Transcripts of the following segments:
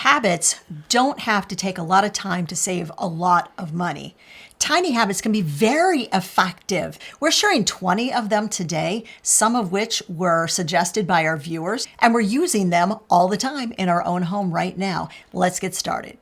Habits don't have to take a lot of time to save a lot of money. Tiny habits can be very effective. We're sharing 20 of them today, some of which were suggested by our viewers, and we're using them all the time in our own home right now. Let's get started.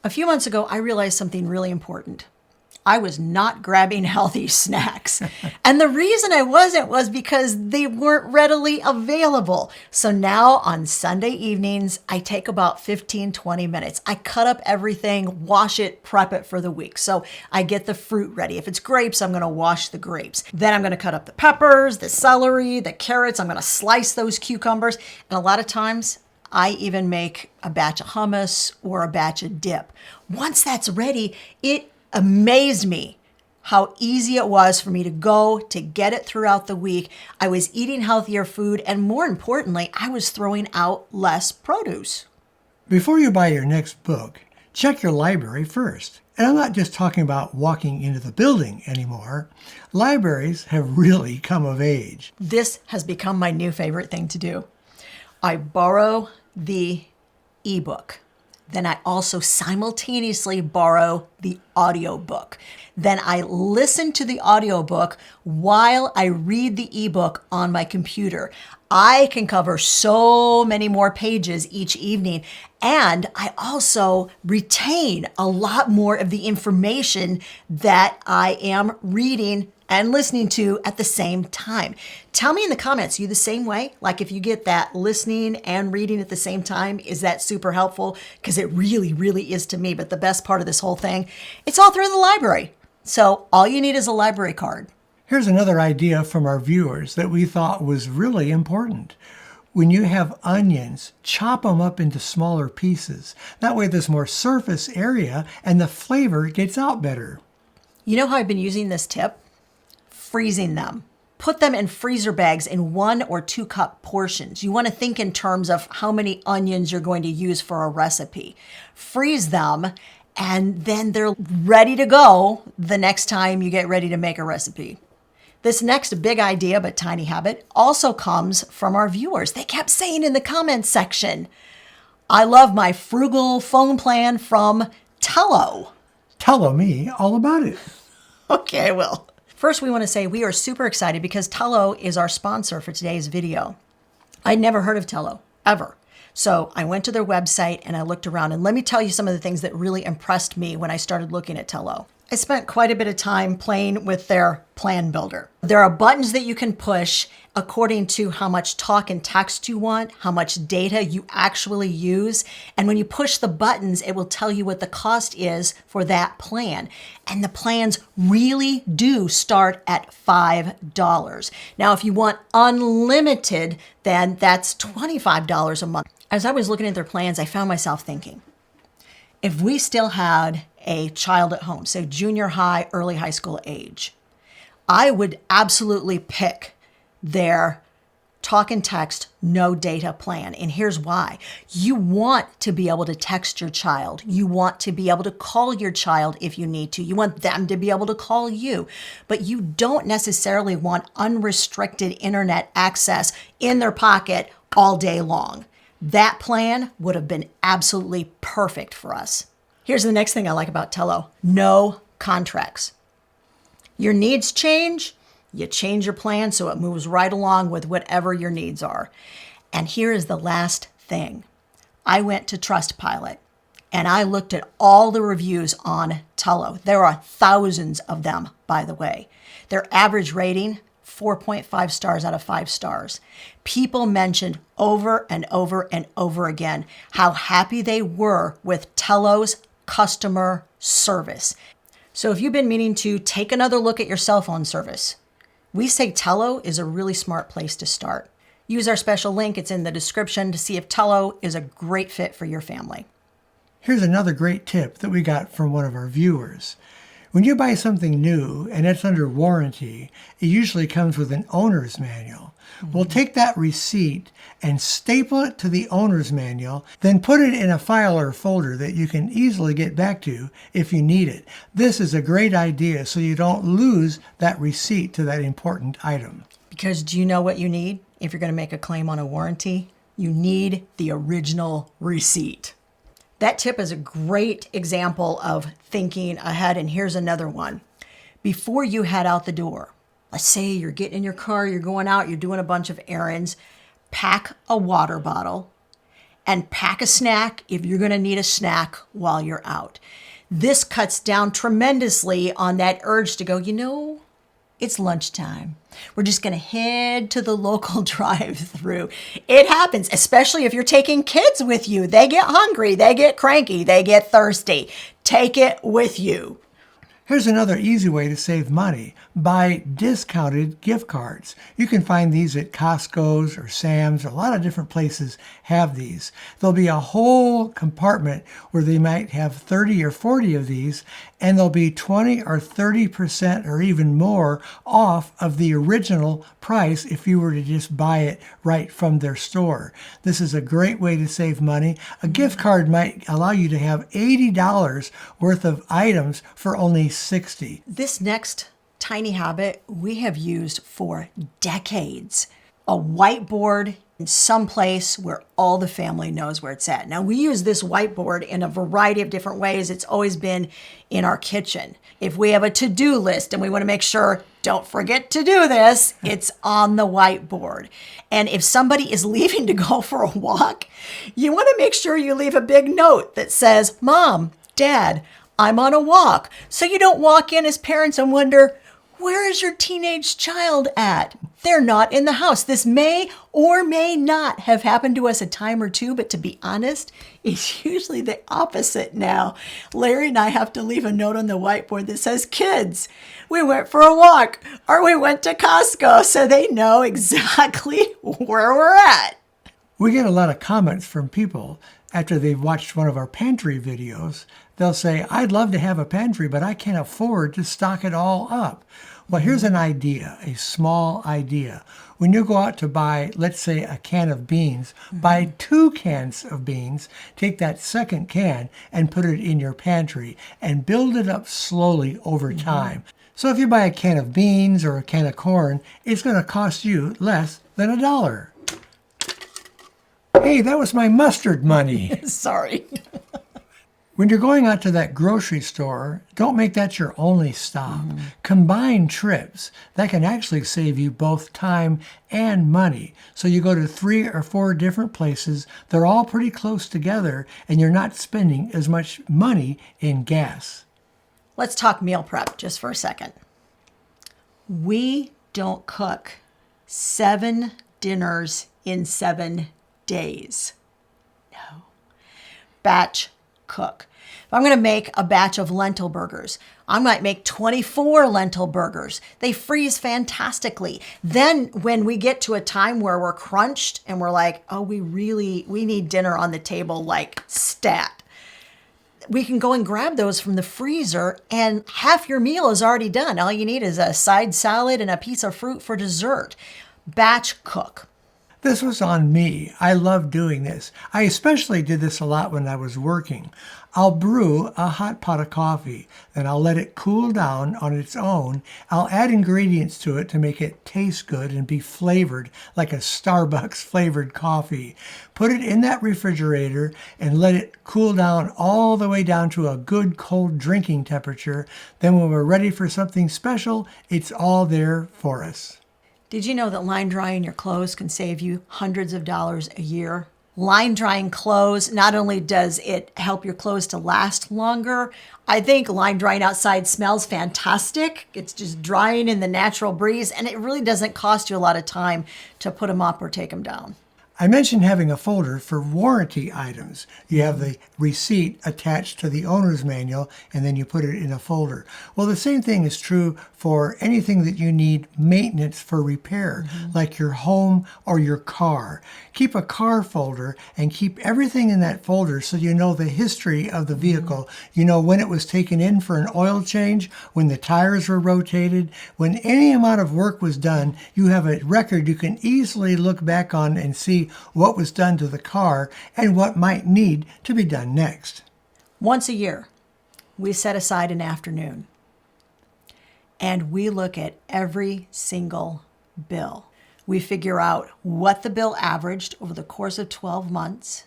A few months ago, I realized something really important. I was not grabbing healthy snacks. And the reason I wasn't was because they weren't readily available. So now on Sunday evenings, I take about 15-20 minutes. I cut up everything, wash it, prep it for the week. So I get the fruit ready. If it's grapes, I'm gonna wash the grapes. Then I'm gonna cut up the peppers, the celery, the carrots. I'm gonna slice those cucumbers. And a lot of times, I even make a batch of hummus or a batch of dip. Once that's ready, it amazed me how easy it was for me to get it throughout the week. I was eating healthier food, and more importantly, I was throwing out less produce. Before you buy your next book, check your library first. And I'm not just talking about walking into the building anymore. Libraries have really come of age. This has become my new favorite thing to do. I borrow the ebook. Then I also simultaneously borrow the audiobook. Then I listen to the audiobook while I read the ebook on my computer. I can cover so many more pages each evening, and I also retain a lot more of the information that I am reading and listening to at the same time. Tell me in the comments, you the same way? Like if you get that listening and reading at the same time, is that super helpful? Because it really, really is to me. But the best part of this whole thing, it's all through the library. So all you need is a library card. Here's another idea from our viewers that we thought was really important. When you have onions, chop them up into smaller pieces. That way there's more surface area and the flavor gets out better. You know how I've been using this tip? Freezing them. Put them in freezer bags in 1 or 2 cup portions. You want to think in terms of how many onions you're going to use for a recipe. Freeze them, and then they're ready to go the next time you get ready to make a recipe. This next big idea, but tiny habit, also comes from our viewers. They kept saying in the comments section, I love my Frugal phone plan from Tello. Tell me all about it. Okay, I will. First, we want to say we are super excited because Tello is our sponsor for today's video. I'd never heard of Tello, ever. So I went to their website and I looked around, and let me tell you some of the things that really impressed me when I started looking at Tello. I spent quite a bit of time playing with their plan builder. There are buttons that you can push according to how much talk and text you want, how much data you actually use. And when you push the buttons, it will tell you what the cost is for that plan. And the plans really do start at $5. Now, if you want unlimited, then that's $25 a month. As I was looking at their plans, I found myself thinking, if we still had a child at home, say junior high, early high school age, I would absolutely pick their talk and text, no data plan. And here's why. You want to be able to text your child. You want to be able to call your child if you need to. You want them to be able to call you. But you don't necessarily want unrestricted internet access in their pocket all day long. That plan would have been absolutely perfect for us. Here's the next thing I like about Tello. No contracts. Your needs change, you change your plan so it moves right along with whatever your needs are. And here is the last thing. I went to Trustpilot and I looked at all the reviews on Tello. There are thousands of them, by the way. Their average rating, 4.5 stars out of 5 stars. People mentioned over and over and over again how happy they were with Tello's customer service. So if you've been meaning to take another look at your cell phone service, we say Tello is a really smart place to start. Use our special link, it's in the description, to see if Tello is a great fit for your family. Here's another great tip that we got from one of our viewers. When you buy something new and it's under warranty, it usually comes with an owner's manual. We'll take that receipt and staple it to the owner's manual, then put it in a file or folder that you can easily get back to if you need it. This is a great idea so you don't lose that receipt to that important item. Because do you know what you need if you're going to make a claim on a warranty? You need the original receipt. That tip is a great example of thinking ahead. And here's another one. Before you head out the door, let's say you're getting in your car, you're going out, you're doing a bunch of errands, pack a water bottle and pack a snack if you're going to need a snack while you're out. This cuts down tremendously on that urge to go, it's lunchtime. We're just going to head to the local drive-through. It happens, especially if you're taking kids with you. They get hungry, they get cranky, they get thirsty. Take it with you. Here's another easy way to save money. Buy discounted gift cards. You can find these at Costco's or Sam's. A lot of different places have these. There'll be a whole compartment where they might have 30 or 40 of these, and they'll be 20 or 30% or even more off of the original price if you were to just buy it right from their store. This is a great way to save money. A gift card might allow you to have $80 worth of items for only $60. This next tiny habit we have used for decades. A whiteboard in some place where all the family knows where it's at. Now, we use this whiteboard in a variety of different ways. It's always been in our kitchen. If we have a to-do list and we want to make sure, don't forget to do this, it's on the whiteboard. And if somebody is leaving to go for a walk, you want to make sure you leave a big note that says, Mom, Dad, I'm on a walk. So you don't walk in as parents and wonder, where is your teenage child at? They're not in the house. This may or may not have happened to us a time or two, but to be honest, it's usually the opposite now. Larry and I have to leave a note on the whiteboard that says, kids, we went for a walk or we went to Costco, so they know exactly where we're at. We get a lot of comments from people after they've watched one of our pantry videos. They'll say, I'd love to have a pantry, but I can't afford to stock it all up. Well, here's an idea, a small idea. When you go out to buy, let's say, a can of beans, buy 2 cans of beans, take that second can and put it in your pantry and build it up slowly over time. So if you buy a can of beans or a can of corn, it's going to cost you less than $1. Hey, that was my mustard money. Sorry. When you're going out to that grocery store, don't make that your only stop. Combine trips. That can actually save you both time and money. So you go to 3 or 4 different places. They're all pretty close together, and you're not spending as much money in gas. Let's talk meal prep just for a second. We don't cook 7 dinners in 7 days. No. Batch cook. If I'm going to make a batch of lentil burgers, I might make 24 lentil burgers. They freeze fantastically. Then when we get to a time where we're crunched and we're like, oh, we need dinner on the table like stat, we can go and grab those from the freezer and half your meal is already done. All you need is a side salad and a piece of fruit for dessert. Batch cook. This was on me. I love doing this. I especially did this a lot when I was working. I'll brew a hot pot of coffee, then I'll let it cool down on its own. I'll add ingredients to it to make it taste good and be flavored like a Starbucks flavored coffee. Put it in that refrigerator and let it cool down all the way down to a good cold drinking temperature. Then when we're ready for something special, it's all there for us. Did you know that line drying your clothes can save you hundreds of dollars a year? Line drying clothes, not only does it help your clothes to last longer, I think line drying outside smells fantastic. It's just drying in the natural breeze, and it really doesn't cost you a lot of time to put them up or take them down. I mentioned having a folder for warranty items. You have the receipt attached to the owner's manual, and then you put it in a folder. Well, the same thing is true for anything that you need maintenance for repair, like your home or your car. Keep a car folder and keep everything in that folder so you know the history of the vehicle. You know when it was taken in for an oil change, when the tires were rotated, when any amount of work was done. You have a record you can easily look back on and see what was done to the car and what might need to be done next. Once a year, we set aside an afternoon and we look at every single bill. We figure out what the bill averaged over the course of 12 months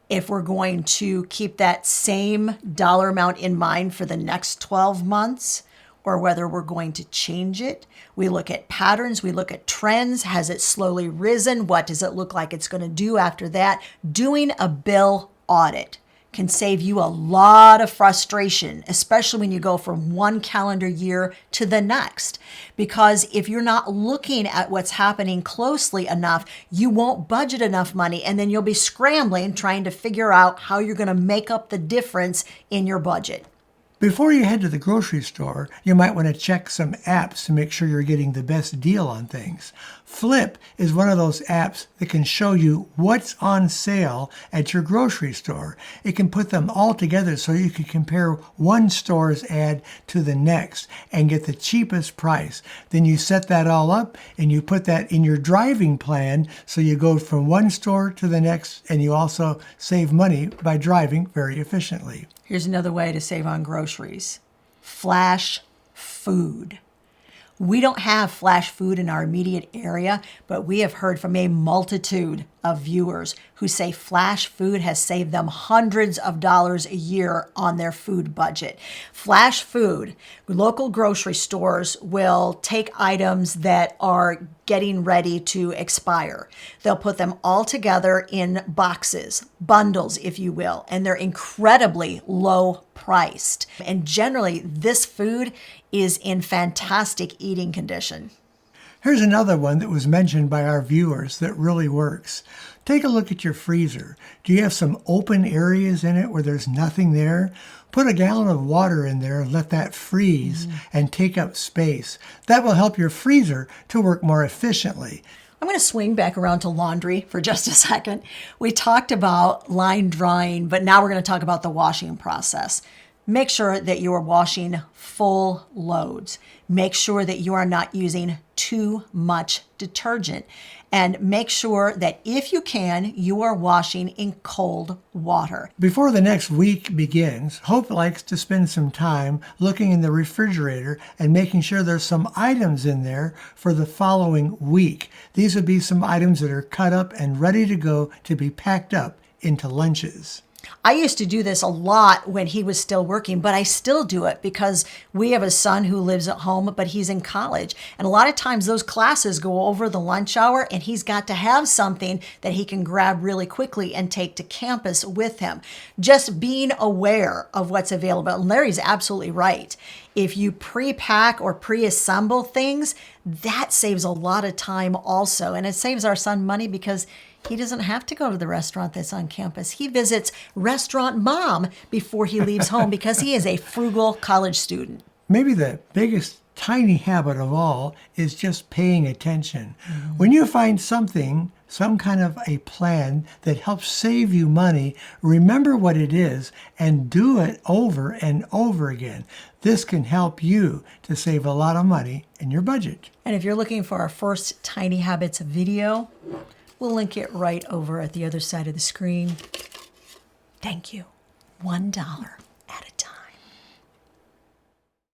if we're going to keep that same dollar amount in mind for the next 12 months, or whether we're going to change it. We look at patterns, we look at trends. Has it slowly risen? What does it look like it's going to do after that? Doing a bill audit can save you a lot of frustration, especially when you go from one calendar year to the next. Because if you're not looking at what's happening closely enough, you won't budget enough money, and then you'll be scrambling trying to figure out how you're going to make up the difference in your budget. Before you head to the grocery store, you might want to check some apps to make sure you're getting the best deal on things. Flip is one of those apps that can show you what's on sale at your grocery store. It can put them all together so you can compare one store's ad to the next and get the cheapest price. Then you set that all up and you put that in your driving plan so you go from one store to the next, and you also save money by driving very efficiently. Here's another way to save on groceries. Flash food. We don't have flash food in our immediate area, but we have heard from a multitude of viewers who say flash food has saved them hundreds of dollars a year on their food budget. Flash food, local grocery stores will take items that are getting ready to expire. They'll put them all together in boxes, bundles, if you will, and they're incredibly low priced. And generally, this food is in fantastic eating condition. Here's another one that was mentioned by our viewers that really works. Take a look at your freezer. Do you have some open areas in it where there's nothing there? Put a gallon of water in there and let that freeze and take up space. That will help your freezer to work more efficiently. I'm going to swing back around to laundry for just a second. We talked about line drying, but now we're going to talk about the washing process. Make sure that you are washing full loads. Make sure that you are not using too much detergent. And make sure that if you can, you are washing in cold water. Before the next week begins, Hope likes to spend some time looking in the refrigerator and making sure there's some items in there for the following week. These would be some items that are cut up and ready to go to be packed up into lunches. I used to do this a lot when he was still working, but I still do it because we have a son who lives at home, but he's in college. And a lot of times those classes go over the lunch hour, and he's got to have something that he can grab really quickly and take to campus with him. Just being aware of what's available. And Larry's absolutely right. If you pre-pack or pre-assemble things, that saves a lot of time also. And it saves our son money because he doesn't have to go to the restaurant that's on campus. He visits Restaurant Mom before he leaves home because he is a frugal college student. Maybe the biggest tiny habit of all is just paying attention. When you find something, some kind of a plan that helps save you money, remember what it is and do it over and over again. This can help you to save a lot of money in your budget. And if you're looking for our first Tiny Habits video, we'll link it right over at the other side of the screen. Thank you. $1.